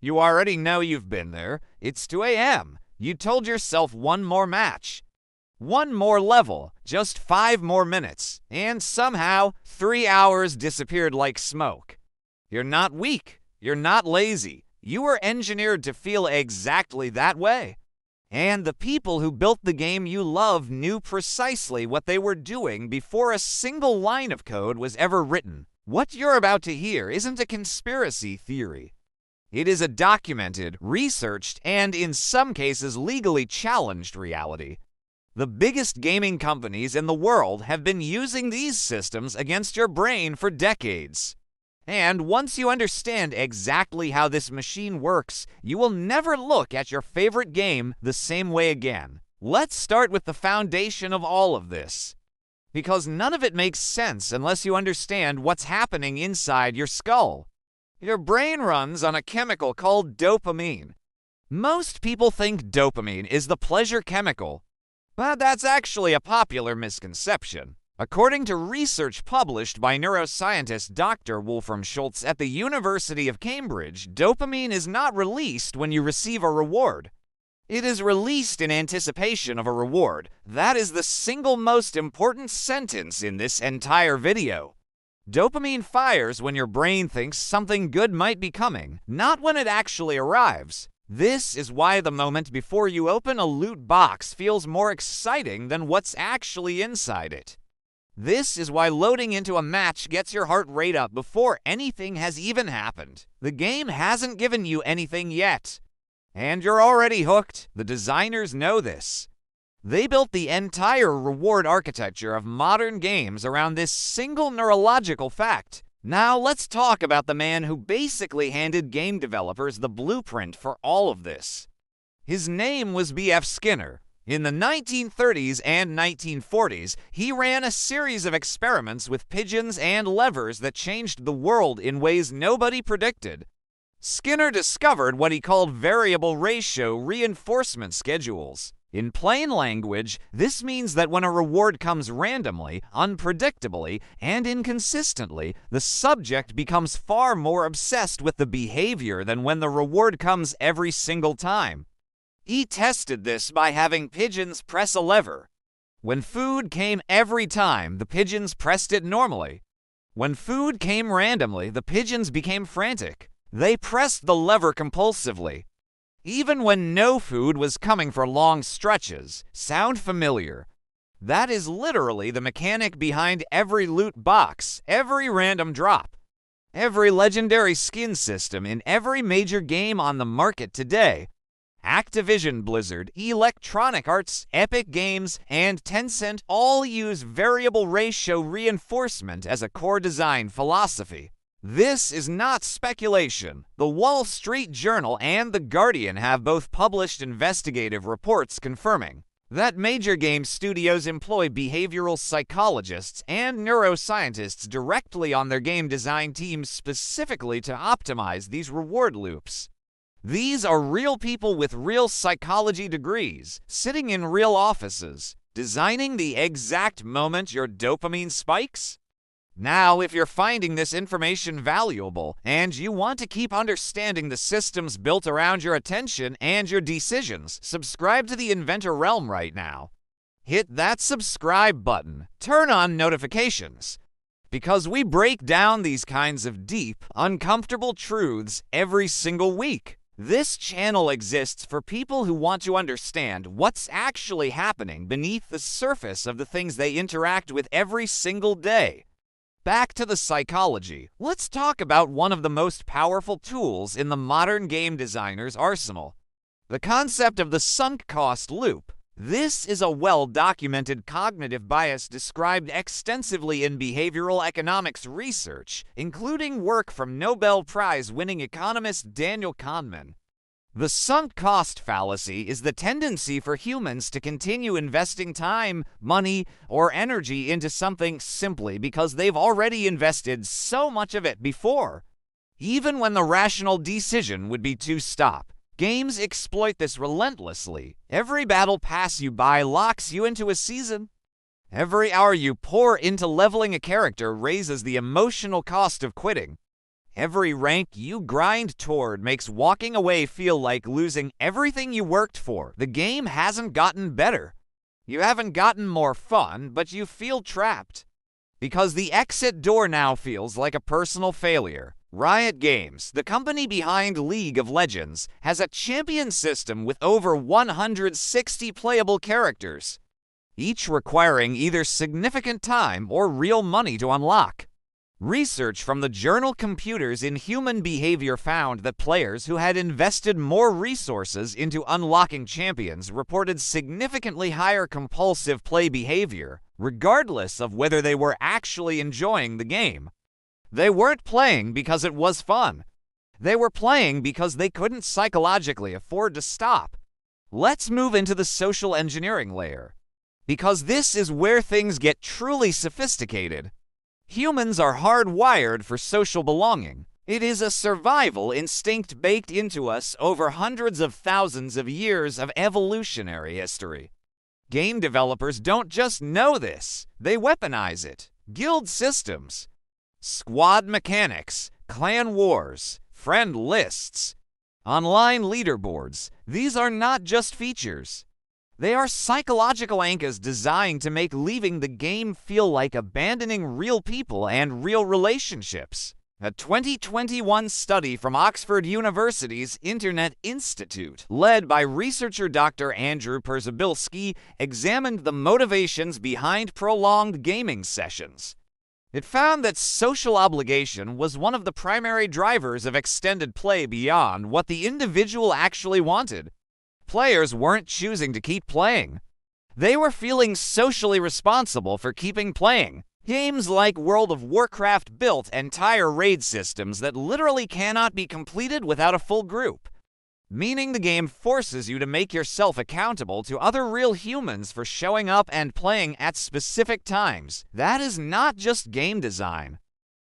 You already know you've been there. It's 2 a.m. You told yourself one more match, one more level, just 5 more minutes, and somehow 3 hours disappeared like smoke. You're not weak. You're not lazy. You were engineered to feel exactly that way. And the people who built the game you love knew precisely what they were doing before a single line of code was ever written. What you're about to hear isn't a conspiracy theory. It is a documented, researched, and in some cases legally challenged reality. The biggest gaming companies in the world have been using these systems against your brain for decades. And once you understand exactly how this machine works, you will never look at your favorite game the same way again. Let's start with the foundation of all of this, because none of it makes sense unless you understand what's happening inside your skull. Your brain runs on a chemical called dopamine. Most people think dopamine is the pleasure chemical, but that's actually a popular misconception. According to research published by neuroscientist Dr. Wolfram Schultz at the University of Cambridge, dopamine is not released when you receive a reward. It is released in anticipation of a reward. That is the single most important sentence in this entire video. Dopamine fires when your brain thinks something good might be coming, not when it actually arrives. This is why the moment before you open a loot box feels more exciting than what's actually inside it. This is why loading into a match gets your heart rate up before anything has even happened. The game hasn't given you anything yet, and you're already hooked. The designers know this. They built the entire reward architecture of modern games around this single neurological fact. Now let's talk about the man who basically handed game developers the blueprint for all of this. His name was B.F. Skinner. In the 1930s and 1940s, he ran a series of experiments with pigeons and levers that changed the world in ways nobody predicted. Skinner discovered what he called variable ratio reinforcement schedules. In plain language, this means that when a reward comes randomly, unpredictably, and inconsistently, the subject becomes far more obsessed with the behavior than when the reward comes every single time. He tested this by having pigeons press a lever. When food came every time, the pigeons pressed it normally. When food came randomly, the pigeons became frantic. They pressed the lever compulsively. Even when no food was coming for long stretches. Sound familiar? That is literally the mechanic behind every loot box, every random drop, every legendary skin system in every major game on the market today. Activision Blizzard, Electronic Arts, Epic Games, and Tencent all use variable ratio reinforcement as a core design philosophy. This is not speculation. The Wall Street Journal and The Guardian have both published investigative reports confirming that major game studios employ behavioral psychologists and neuroscientists directly on their game design teams specifically to optimize these reward loops. These are real people with real psychology degrees, sitting in real offices, designing the exact moment your dopamine spikes. Now, if you're finding this information valuable and you want to keep understanding the systems built around your attention and your decisions, subscribe to the Inventor realm right now. Hit that subscribe button. Turn on notifications, because we break down these kinds of deep, uncomfortable truths every single week. This channel exists for people who want to understand what's actually happening beneath the surface of the things they interact with every single day. Back to the psychology. Let's talk about one of the most powerful tools in the modern game designer's arsenal. The concept of the sunk cost loop. This is a well-documented cognitive bias described extensively in behavioral economics research, including work from Nobel Prize-winning economist Daniel Kahneman. The sunk cost fallacy is the tendency for humans to continue investing time, money, or energy into something simply because they've already invested so much of it before, even when the rational decision would be to stop. Games exploit this relentlessly. Every battle pass you buy locks you into a season. Every hour you pour into leveling a character raises the emotional cost of quitting. Every rank you grind toward makes walking away feel like losing everything you worked for. The game hasn't gotten better. You haven't gotten more fun, but you feel trapped. Because the exit door now feels like a personal failure. Riot Games, the company behind League of Legends, has a champion system with over 160 playable characters, each requiring either significant time or real money to unlock. Research from the journal Computers in Human Behavior found that players who had invested more resources into unlocking champions reported significantly higher compulsive play behavior, regardless of whether they were actually enjoying the game. They weren't playing because it was fun. They were playing because they couldn't psychologically afford to stop. Let's move into the social engineering layer, because this is where things get truly sophisticated. Humans are hardwired for social belonging. It is a survival instinct baked into us over hundreds of thousands of years of evolutionary history. Game developers don't just know this, they weaponize it. Guild systems, squad mechanics, clan wars, friend lists, online leaderboards, these are not just features. They are psychological anchors designed to make leaving the game feel like abandoning real people and real relationships. A 2021 study from Oxford University's Internet Institute, led by researcher Dr. Andrew Perzabilski, examined the motivations behind prolonged gaming sessions. It found that social obligation was one of the primary drivers of extended play beyond what the individual actually wanted. Players weren't choosing to keep playing. They were feeling socially responsible for keeping playing. Games like World of Warcraft built entire raid systems that literally cannot be completed without a full group, meaning the game forces you to make yourself accountable to other real humans for showing up and playing at specific times. That is not just game design.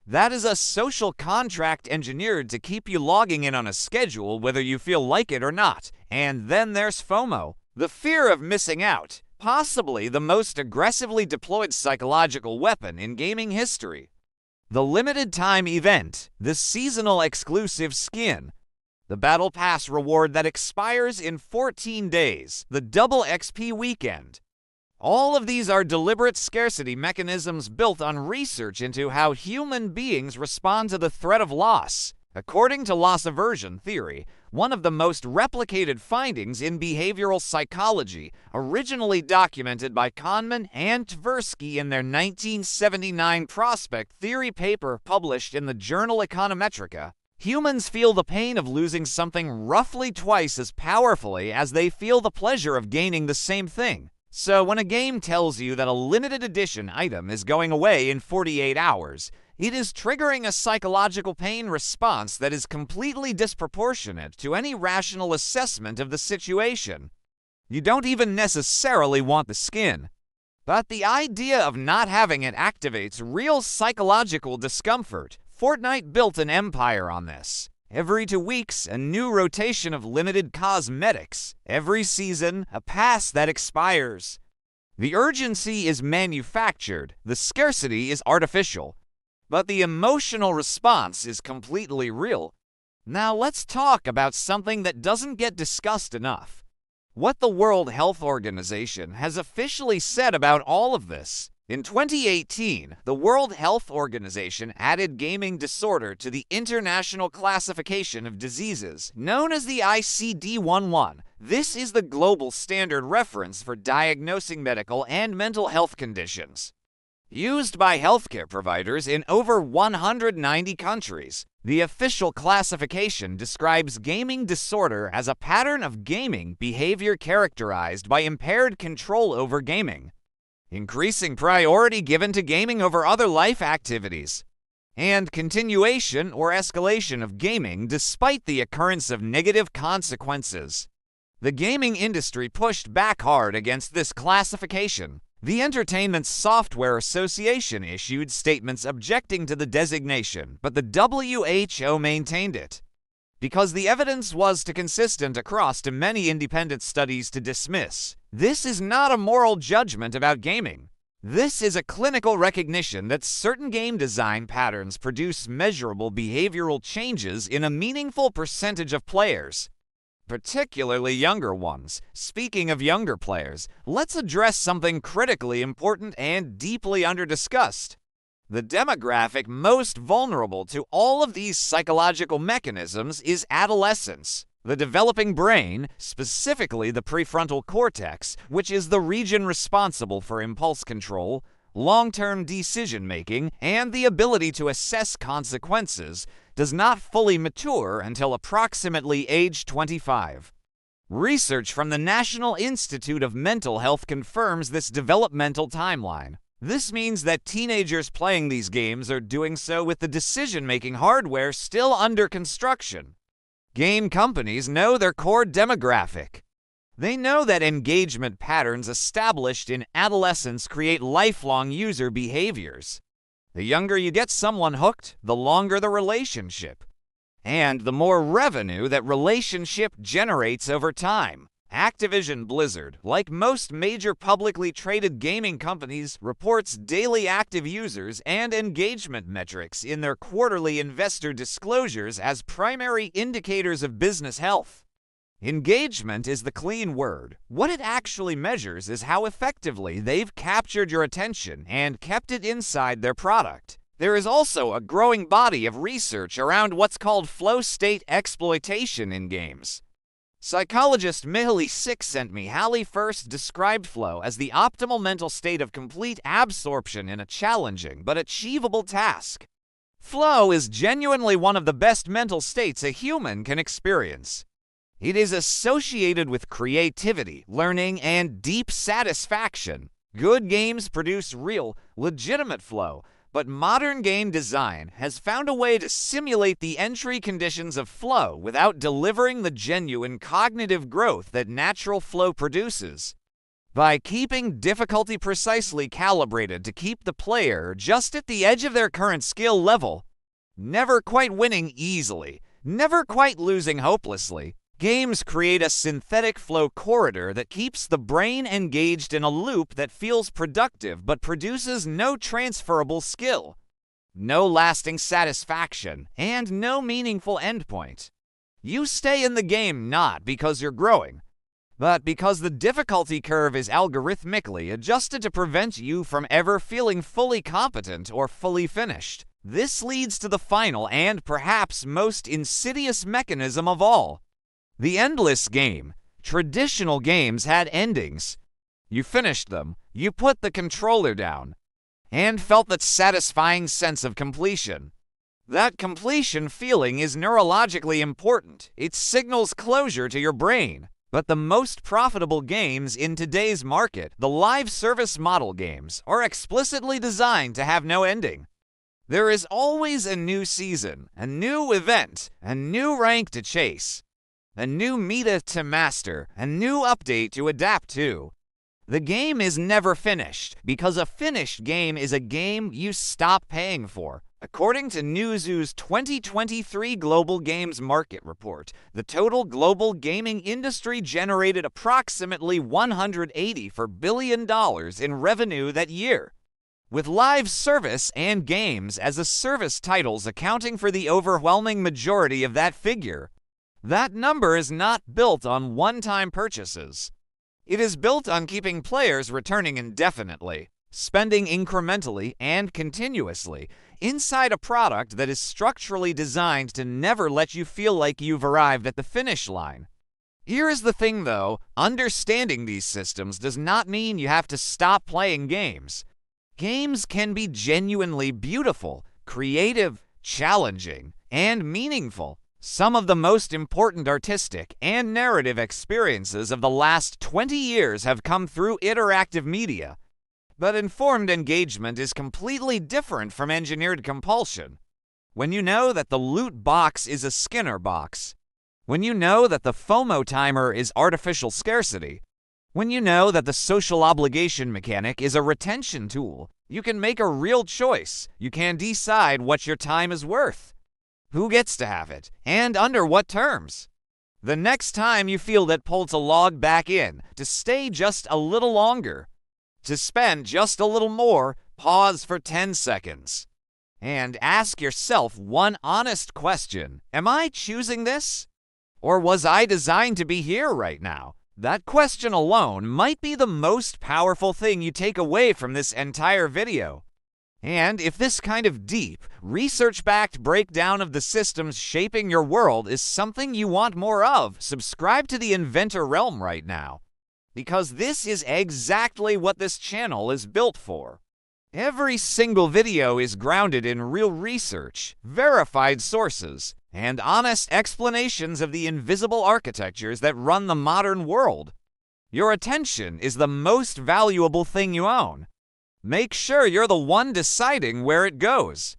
That is a social contract engineered to keep you logging in on a schedule whether you feel like it or not. And then there's FOMO, the fear of missing out, possibly the most aggressively deployed psychological weapon in gaming history. The limited time event, the seasonal exclusive skin, the Battle Pass reward that expires in 14 days, the double XP weekend. All of these are deliberate scarcity mechanisms built on research into how human beings respond to the threat of loss. According to loss aversion theory, one of the most replicated findings in behavioral psychology, originally documented by Kahneman and Tversky in their 1979 prospect theory paper published in the journal Econometrica, humans feel the pain of losing something roughly twice as powerfully as they feel the pleasure of gaining the same thing. So when a game tells you that a limited edition item is going away in 48 hours, it is triggering a psychological pain response that is completely disproportionate to any rational assessment of the situation. You don't even necessarily want the skin, but the idea of not having it activates real psychological discomfort. Fortnite built an empire on this. Every 2 weeks, a new rotation of limited cosmetics. Every season, a pass that expires. The urgency is manufactured, the scarcity is artificial, but the emotional response is completely real. Now let's talk about something that doesn't get discussed enough. What the World Health Organization has officially said about all of this. In 2018, the World Health Organization added gaming disorder to the International Classification of Diseases, known as the ICD-11. This is the global standard reference for diagnosing medical and mental health conditions. Used by healthcare providers in over 190 countries, the official classification describes gaming disorder as a pattern of gaming behavior characterized by impaired control over gaming, increasing priority given to gaming over other life activities, and continuation or escalation of gaming despite the occurrence of negative consequences. The gaming industry pushed back hard against this classification. The Entertainment Software Association issued statements objecting to the designation, but the WHO maintained it, because the evidence was too consistent across too many independent studies to dismiss. This is not a moral judgment about gaming. This is a clinical recognition that certain game design patterns produce measurable behavioral changes in a meaningful percentage of players, particularly younger ones. Speaking of younger players, let's address something critically important and deeply underdiscussed. The demographic most vulnerable to all of these psychological mechanisms is adolescence. The developing brain, specifically the prefrontal cortex, which is the region responsible for impulse control, long-term decision-making, and the ability to assess consequences, does not fully mature until approximately age 25. Research from the National Institute of Mental Health confirms this developmental timeline. This means that teenagers playing these games are doing so with the decision-making hardware still under construction. Game companies know their core demographic. They know that engagement patterns established in adolescence create lifelong user behaviors. The younger you get someone hooked, the longer the relationship, and the more revenue that relationship generates over time. Activision Blizzard, like most major publicly traded gaming companies, reports daily active users and engagement metrics in their quarterly investor disclosures as primary indicators of business health. Engagement is the clean word. What it actually measures is how effectively they've captured your attention and kept it inside their product. There is also a growing body of research around what's called flow state exploitation in games. Psychologist Mihaly Csikszentmihalyi first described flow as the optimal mental state of complete absorption in a challenging but achievable task. Flow is genuinely one of the best mental states a human can experience. It is associated with creativity, learning, and deep satisfaction. Good games produce real, legitimate flow, but modern game design has found a way to simulate the entry conditions of flow without delivering the genuine cognitive growth that natural flow produces. By keeping difficulty precisely calibrated to keep the player just at the edge of their current skill level, never quite winning easily, never quite losing hopelessly, games create a synthetic flow corridor that keeps the brain engaged in a loop that feels productive but produces no transferable skill, no lasting satisfaction, and no meaningful endpoint. You stay in the game not because you're growing, but because the difficulty curve is algorithmically adjusted to prevent you from ever feeling fully competent or fully finished. This leads to the final and perhaps most insidious mechanism of all: the endless game. Traditional games had endings. You finished them, you put the controller down, and felt that satisfying sense of completion. That completion feeling is neurologically important. It signals closure to your brain. But the most profitable games in today's market, the live service model games, are explicitly designed to have no ending. There is always a new season, a new event, a new rank to chase, a new meta to master, a new update to adapt to. The game is never finished, because a finished game is a game you stop paying for. According to Newzoo's 2023 Global Games Market Report, the total global gaming industry generated approximately $184 billion in revenue that year, with live service and games as a service titles accounting for the overwhelming majority of that figure. That number is not built on one-time purchases. It is built on keeping players returning indefinitely, spending incrementally and continuously inside a product that is structurally designed to never let you feel like you've arrived at the finish line. Here is the thing though, understanding these systems does not mean you have to stop playing games. Games can be genuinely beautiful, creative, challenging, and meaningful. Some of the most important artistic and narrative experiences of the last 20 years have come through interactive media. But informed engagement is completely different from engineered compulsion. When you know that the loot box is a Skinner box, when you know that the FOMO timer is artificial scarcity, when you know that the social obligation mechanic is a retention tool, you can make a real choice. You can decide what your time is worth, who gets to have it, and under what terms. The next time you feel that pull to log back in, to stay just a little longer, To spend just a little more, pause for 10 seconds. And ask yourself one honest question. Am I choosing this? Or was I designed to be here right now? That question alone might be the most powerful thing you take away from this entire video. And if this kind of deep, research-backed breakdown of the systems shaping your world is something you want more of, subscribe to the Inventor realm right now. Because this is exactly what this channel is built for. Every single video is grounded in real research, verified sources, and honest explanations of the invisible architectures that run the modern world. Your attention is the most valuable thing you own. Make sure you're the one deciding where it goes.